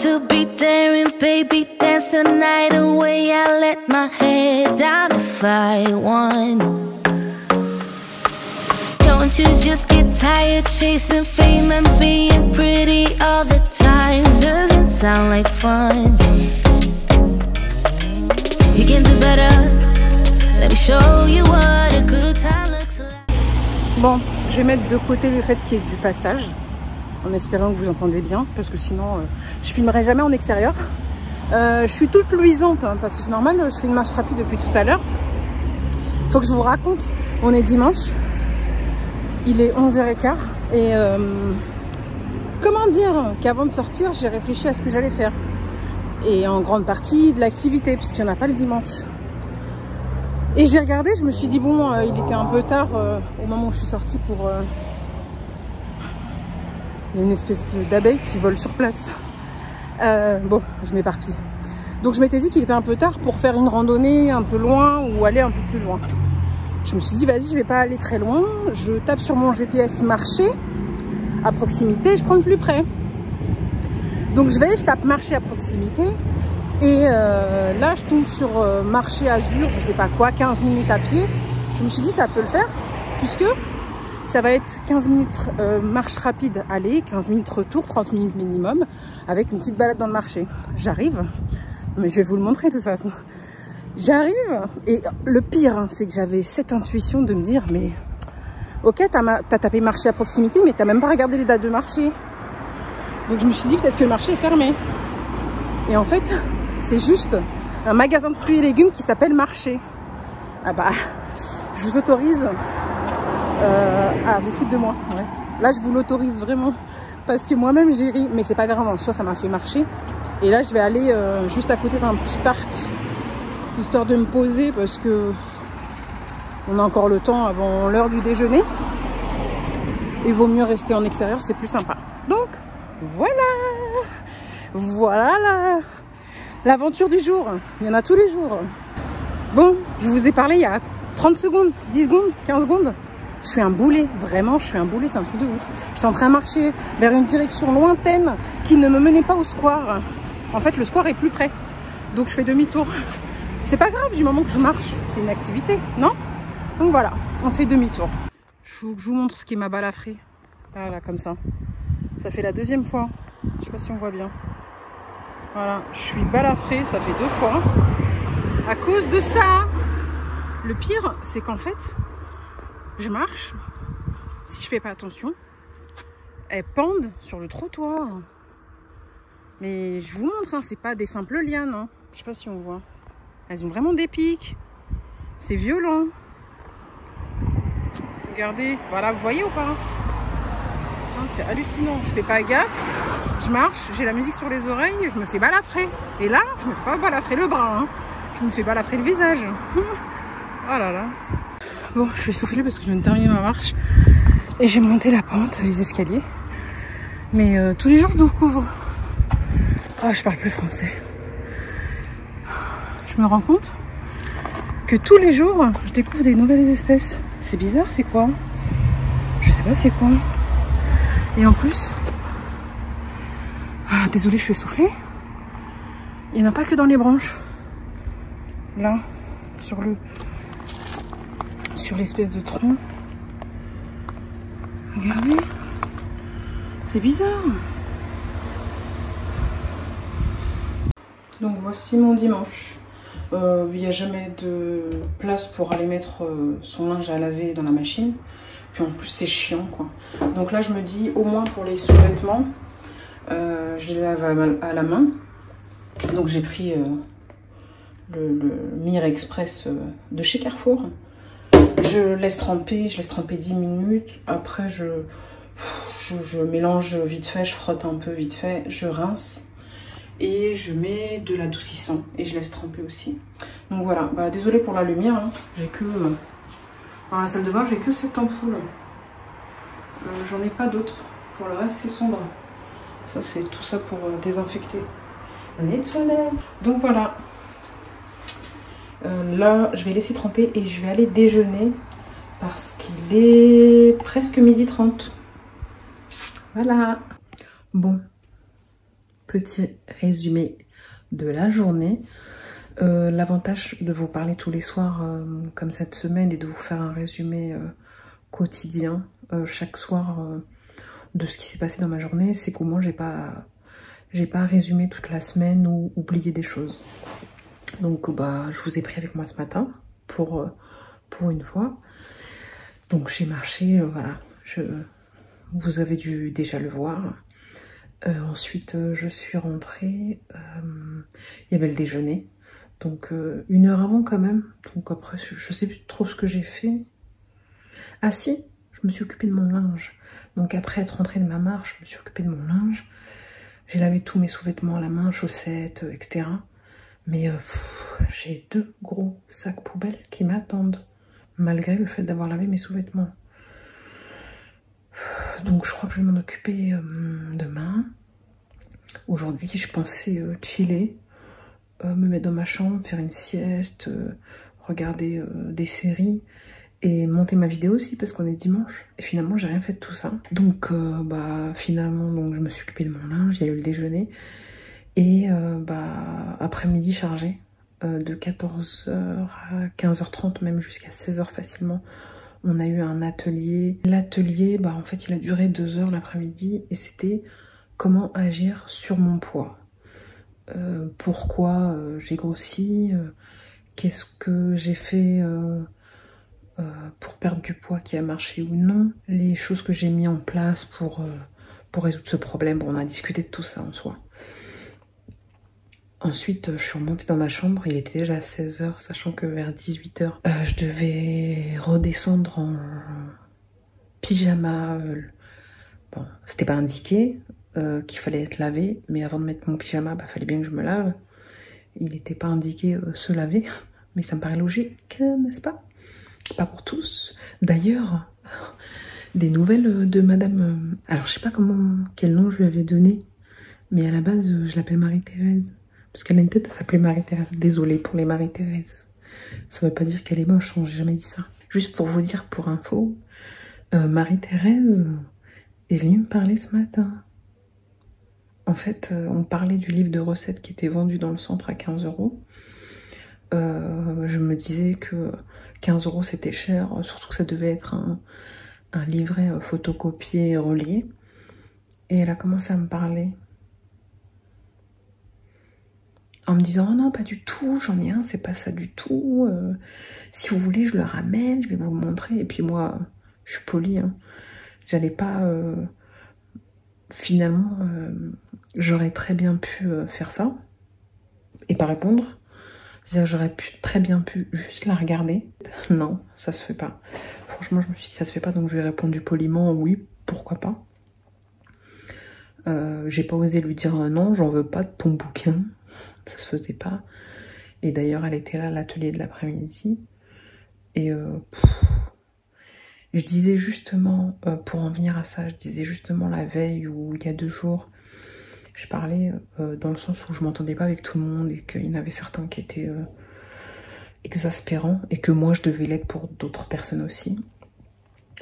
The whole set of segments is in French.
to be daring, baby, dance the night away. I let my head down if I won. Don't you just get tired chasing fame and being pretty all the time? Doesn't sound like fun. You can do better. Let me show you what a good time looks like. Bon, je vais mettre de côté le fait qu'il y ait du passage, en espérant que vous entendez bien, parce que sinon je filmerai jamais en extérieur. Je suis toute luisante, hein, parce que c'est normal, je fais une marche rapide depuis tout à l'heure. Faut que je vous raconte, on est dimanche, il est 11h15, et comment dire qu'avant de sortir, j'ai réfléchi à ce que j'allais faire. Et en grande partie de l'activité, puisqu'il n'y en a pas le dimanche. Et j'ai regardé, je me suis dit, bon, il était un peu tard au moment où je suis sortie pour... Il y a une espèce d'abeille qui vole sur place. Bon, je m'éparpille. Donc je m'étais dit qu'il était un peu tard pour faire une randonnée un peu loin ou aller un peu plus loin. Je me suis dit, vas-y, je vais pas aller très loin. Je tape sur mon GPS marché à proximité, je prends le plus près. Donc je tape marché à proximité. Et là, je tombe sur marché Azur, je sais pas quoi, 15 minutes à pied. Je me suis dit, ça peut le faire, puisque ça va être 15 minutes marche rapide aller, 15 minutes retour, 30 minutes minimum, avec une petite balade dans le marché. J'arrive, mais je vais vous le montrer de toute façon. J'arrive, et le pire, hein, c'est que j'avais cette intuition de me dire, mais ok, t'as tapé marché à proximité, mais t'as même pas regardé les dates de marché. Donc je me suis dit, peut-être que le marché est fermé. Et en fait... c'est juste un magasin de fruits et légumes qui s'appelle Marché. Ah bah, je vous autorise à vous foutre de moi. Ouais. Là, je vous l'autorise vraiment. Parce que moi-même, j'ai ri. Mais c'est pas grave, en soi, ça m'a fait marcher. Et là, je vais aller juste à côté d'un petit parc. Histoire de me poser parce que on a encore le temps avant l'heure du déjeuner. Il vaut mieux rester en extérieur, c'est plus sympa. Donc, voilà. Voilà l'aventure du jour. Il y en a tous les jours. Bon, je vous ai parlé il y a 30 secondes, 10 secondes, 15 secondes. Je suis un boulet, vraiment, je suis un boulet, c'est un truc de ouf. J'étais en train de marcher vers une direction lointaine qui ne me menait pas au square. En fait, le square est plus près. Donc, je fais demi-tour. C'est pas grave du moment que je marche. C'est une activité, non? Donc, voilà, on fait demi-tour. Je vous montre ce qui m'a balafré. Voilà, comme ça. Ça fait la deuxième fois. Je sais pas si on voit bien. Voilà, je suis balafrée, ça fait 2 fois. À cause de ça. Le pire, c'est qu'en fait, je marche. Si je fais pas attention, elles pendent sur le trottoir. Mais je vous montre, hein, c'est pas des simples lianes. Hein. Je sais pas si on voit. Elles ont vraiment des pics. C'est violent. Regardez, voilà, vous voyez ou pas? Hein, c'est hallucinant. Je fais pas gaffe. Je marche, j'ai la musique sur les oreilles, je me fais balafrer. Et là, je me fais pas balafrer le bras, hein. Je me fais balafrer le visage. Oh là là. Bon, je suis essoufflée parce que je viens de terminer ma marche. Et j'ai monté la pente, les escaliers. Mais tous les jours, je découvre. Ah, je parle plus français. Je me rends compte que tous les jours, je découvre des nouvelles espèces. C'est bizarre, c'est quoi? Je sais pas c'est quoi. Et en plus... Ah, désolée, je suis essoufflée. Il n'y en a pas que dans les branches. Là, sur l'espèce de tronc. Regardez. C'est bizarre. Donc voici mon dimanche. Il n'y a jamais de place pour aller mettre son linge à laver dans la machine. Puis en plus c'est chiant quoi. Donc là je me dis au moins pour les sous-vêtements. Je les lave à la main. Donc j'ai pris le Mire Express de chez Carrefour. Je laisse tremper 10 minutes. Après je mélange vite fait, je frotte un peu vite fait, je rince. Et je mets de l'adoucissant et je laisse tremper aussi. Donc voilà, bah, désolée pour la lumière. Hein. J'ai que... dans la salle de bain, j'ai que cette ampoule. J'en ai pas d'autres. Pour le reste, c'est sombre. Ça, c'est tout ça pour désinfecter. Un nettoyeur. Donc voilà. Là, je vais laisser tremper et je vais aller déjeuner parce qu'il est presque 12h30. Voilà. Bon. petit résumé de la journée. L'avantage de vous parler tous les soirs comme cette semaine et de vous faire un résumé quotidien chaque soir de ce qui s'est passé dans ma journée, c'est qu'au moins j'ai pas résumé toute la semaine ou oublié des choses. Donc je vous ai pris avec moi ce matin pour une fois. Donc j'ai marché, voilà, vous avez dû déjà le voir. Ensuite je suis rentrée, il y avait le déjeuner. Donc 1 heure avant quand même. Donc après je sais plus trop ce que j'ai fait. Ah si, je me suis occupée de mon linge. Donc après être rentrée de ma marche, je me suis occupée de mon linge. J'ai lavé tous mes sous-vêtements à la main, chaussettes, etc. Mais j'ai 2 gros sacs poubelles qui m'attendent. Malgré le fait d'avoir lavé mes sous-vêtements. Donc je crois que je vais m'en occuper demain. Aujourd'hui je pensais chiller. Me mettre dans ma chambre, faire une sieste, regarder des séries et monter ma vidéo aussi parce qu'on est dimanche. Et finalement j'ai rien fait de tout ça. Donc finalement je me suis occupée de mon linge, il y a eu le déjeuner et après-midi chargé de 14h à 15h30 même jusqu'à 16h facilement. On a eu un atelier. L'atelier en fait il a duré 2 heures l'après-midi et c'était comment agir sur mon poids. Pourquoi j'ai grossi, qu'est-ce que j'ai fait pour perdre du poids qui a marché ou non, les choses que j'ai mis en place pour résoudre ce problème. Bon, on a discuté de tout ça en soi. Ensuite, je suis remontée dans ma chambre, il était déjà 16h, sachant que vers 18h, je devais redescendre en pyjama. Bon, c'était pas indiqué qu'il fallait être lavé, mais avant de mettre mon pyjama, fallait bien que je me lave. Il n'était pas indiqué se laver, mais ça me paraît logique, n'est-ce pas? Pas pour tous. D'ailleurs, des nouvelles de madame... alors, je sais pas quel nom je lui avais donné, mais à la base, je l'appelle Marie-Thérèse. Parce qu'elle a une tête à s'appeler Marie-Thérèse. Désolée pour les Marie-Thérèse. Ça veut pas dire qu'elle est moche, hein, j'ai jamais dit ça. Juste pour vous dire, pour info, Marie-Thérèse est venue me parler ce matin. En fait, on parlait du livre de recettes qui était vendu dans le centre à 15 €. Je me disais que 15 € c'était cher, surtout que ça devait être un livret photocopié, relié. Et elle a commencé à me parler. En me disant, oh non, pas du tout, j'en ai un, c'est pas ça du tout. Si vous voulez, je le ramène, je vais vous le montrer. Et puis moi, je suis polie, hein. J'allais pas... finalement, j'aurais très bien pu faire ça et pas répondre. J'aurais très bien pu juste la regarder. Non, ça se fait pas. Franchement, je me suis dit, ça se fait pas, donc je lui ai répondu poliment, oui, pourquoi pas. J'ai pas osé lui dire non, j'en veux pas de ton bouquin. Ça se faisait pas. Et d'ailleurs, elle était là à l'atelier de l'après-midi. Et je disais justement, pour en venir à ça, je disais justement la veille ou il y a 2 jours, je parlais dans le sens où je m'entendais pas avec tout le monde et qu'il y en avait certains qui étaient exaspérants et que moi je devais l'être pour d'autres personnes aussi.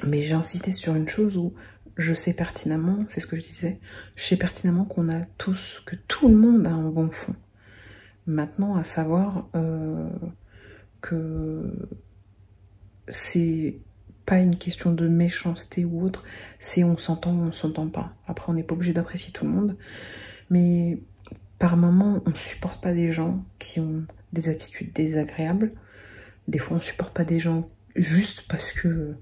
Mais j'ai insisté sur une chose où je sais pertinemment, c'est ce que je disais, je sais pertinemment qu'on a tous, que tout le monde a un bon fond. Maintenant, à savoir que c'est pas une question de méchanceté ou autre, c'est on s'entend ou on s'entend pas. Après, on n'est pas obligé d'apprécier tout le monde, mais par moments, on ne supporte pas des gens qui ont des attitudes désagréables. Des fois, on ne supporte pas des gens juste parce que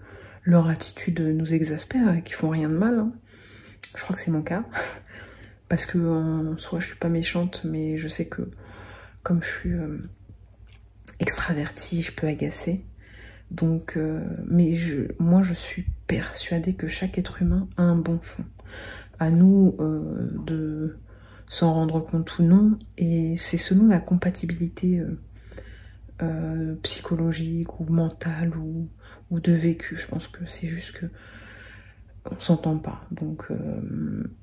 leur attitude nous exaspère et qu'ils font rien de mal. Hein. Je crois que c'est mon cas. Parce que en soi, je suis pas méchante, mais je sais que comme je suis extravertie, je peux agacer. Donc, moi, je suis persuadée que chaque être humain a un bon fond. À nous de s'en rendre compte ou non. Et c'est selon la compatibilité psychologique ou mentale ou de vécu. Je pense que c'est juste que on s'entend pas. Donc,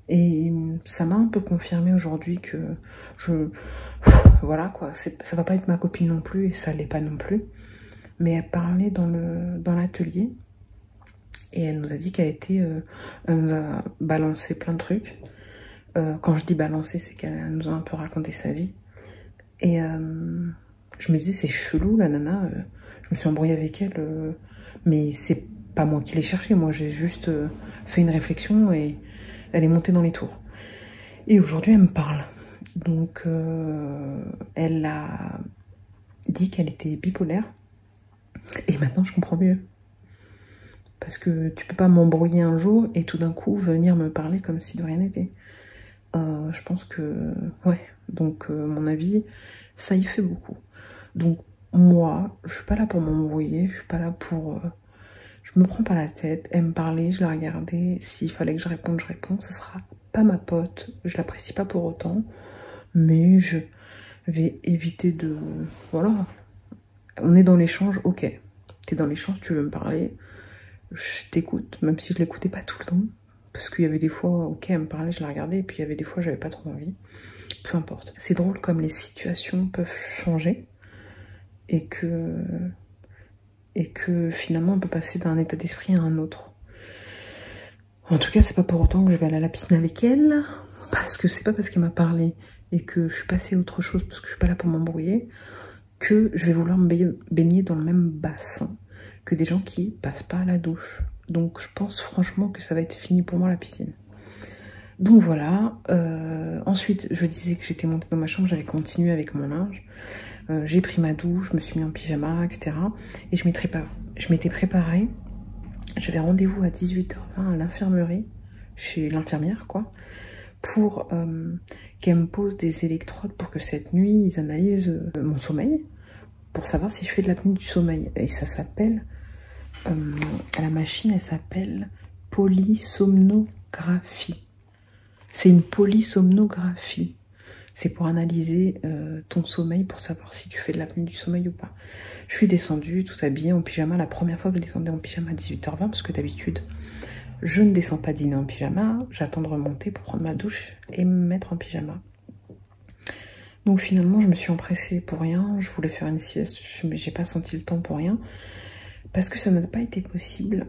et ça m'a un peu confirmé aujourd'hui que voilà quoi, ça va pas être ma copine non plus et ça l'est pas non plus. Mais elle parlait dans l'atelier et elle nous a dit qu'elle nous a balancé plein de trucs. Quand je dis balancer, c'est qu'elle nous a un peu raconté sa vie. Et je me dis, c'est chelou, la nana. Je me suis embrouillée avec elle, mais c'est pas moi qui l'ai cherchée. Moi, j'ai juste fait une réflexion et elle est montée dans les tours. Et aujourd'hui, elle me parle. Donc, elle a dit qu'elle était bipolaire. Et maintenant, je comprends mieux. Parce que tu peux pas m'embrouiller un jour et tout d'un coup venir me parler comme si de rien n'était. Je pense que... Ouais. Donc, mon avis, ça y fait beaucoup. Donc, moi, je suis pas là pour m'embrouiller. Je suis pas là pour... je me prends pas la tête. Elle me parlait, je la regardais. S'il fallait que je réponde, je réponds. Ça sera pas ma pote. Je l'apprécie pas pour autant. Mais je vais éviter de... Voilà. On est dans l'échange, ok. T'es dans l'échange, tu veux me parler. Je t'écoute, même si je l'écoutais pas tout le temps. Parce qu'il y avait des fois, ok, elle me parlait, je la regardais. Et puis il y avait des fois, j'avais pas trop envie. Peu importe. C'est drôle comme les situations peuvent changer. Et que finalement, on peut passer d'un état d'esprit à un autre. En tout cas, c'est pas pour autant que je vais aller à la piscine avec elle. Parce que c'est pas parce qu'elle m'a parlé et que je suis passée à autre chose, parce que je suis pas là pour m'embrouiller, que je vais vouloir me baigner dans le même bassin que des gens qui passent pas à la douche. Donc je pense franchement que ça va être fini pour moi la piscine. Donc voilà. Ensuite, je disais que j'étais montée dans ma chambre, j'avais continué avec mon linge. J'ai pris ma douche, je me suis mis en pyjama, etc. Et je m'étais préparée. J'avais rendez-vous à 18h20 à l'infirmerie, chez l'infirmière quoi, pour qu'elle me pose des électrodes pour que cette nuit, ils analysent mon sommeil, pour savoir si je fais de l'apnée du sommeil. Et ça s'appelle, la machine, elle s'appelle polysomnographie. C'est une polysomnographie. C'est pour analyser ton sommeil, pour savoir si tu fais de l'apnée du sommeil ou pas. Je suis descendue, tout habillée en pyjama. La première fois que je descendais en pyjama à 18h20, parce que d'habitude, je ne descends pas dîner en pyjama. J'attends de remonter pour prendre ma douche et me mettre en pyjama. Donc finalement, je me suis empressée pour rien. Je voulais faire une sieste, mais j'ai pas senti le temps pour rien. Parce que ça n'a pas été possible.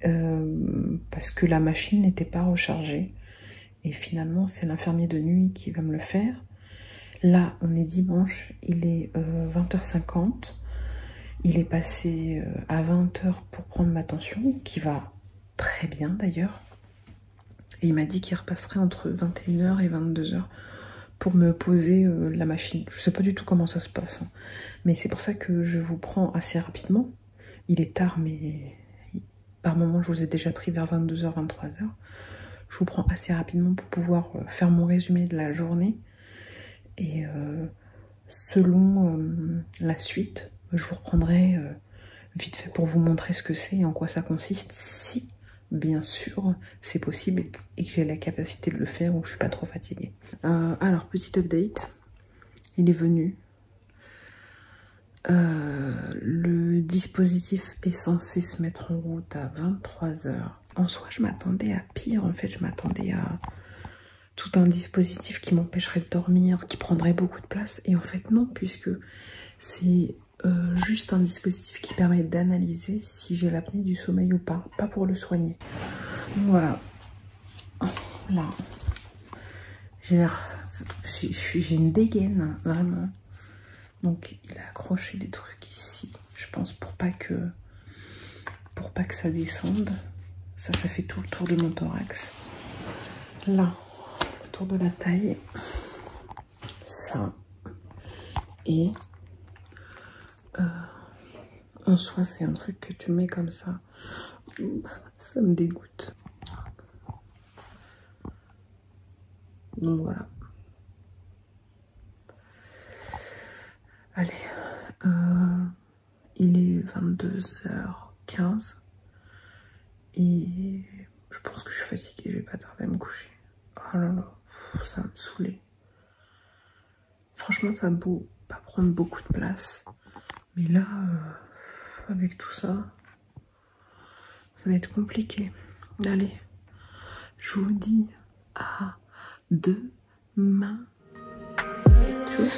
Parce que la machine n'était pas rechargée. Et finalement, c'est l'infirmier de nuit qui va me le faire. Là, on est dimanche, il est 20h50. Il est passé à 20h pour prendre ma tension, qui va très bien d'ailleurs. Et il m'a dit qu'il repasserait entre 21h et 22h pour me poser la machine. Je sais pas du tout comment ça se passe. Hein. Mais c'est pour ça que je vous prends assez rapidement. Il est tard, mais par moment, je vous ai déjà pris vers 22h, 23h. Je vous prends assez rapidement pour pouvoir faire mon résumé de la journée. Et selon la suite, je vous reprendrai vite fait pour vous montrer ce que c'est et en quoi ça consiste, si bien sûr c'est possible et que j'ai la capacité de le faire ou je suis pas trop fatiguée. Alors, petit update, il est venu. Le dispositif est censé se mettre en route à 23h. En soi, je m'attendais à pire. En fait, je m'attendais à tout un dispositif qui m'empêcherait de dormir, qui prendrait beaucoup de place. Et en fait, non, puisque c'est juste un dispositif qui permet d'analyser si j'ai l'apnée du sommeil ou pas pour le soigner. Donc voilà. Là, j'ai une dégaine, vraiment. Donc, il a accroché des trucs ici, je pense, pour pas que ça descende. Ça fait tout le tour de mon thorax. Là, le tour de la taille. Ça. Et en soi, c'est un truc que tu mets comme ça. Ça me dégoûte. Donc voilà. Allez, il est 22h15 et je pense que je suis fatiguée, je vais pas tarder à me coucher. Oh là là, ça va me saouler. Franchement, ça va pas prendre beaucoup de place, mais là, avec tout ça, ça va être compliqué. Allez, je vous dis à demain.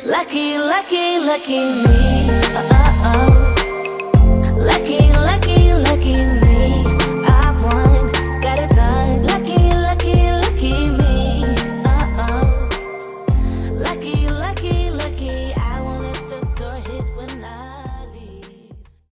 Lucky, lucky, lucky me. Lucky, lucky, lucky.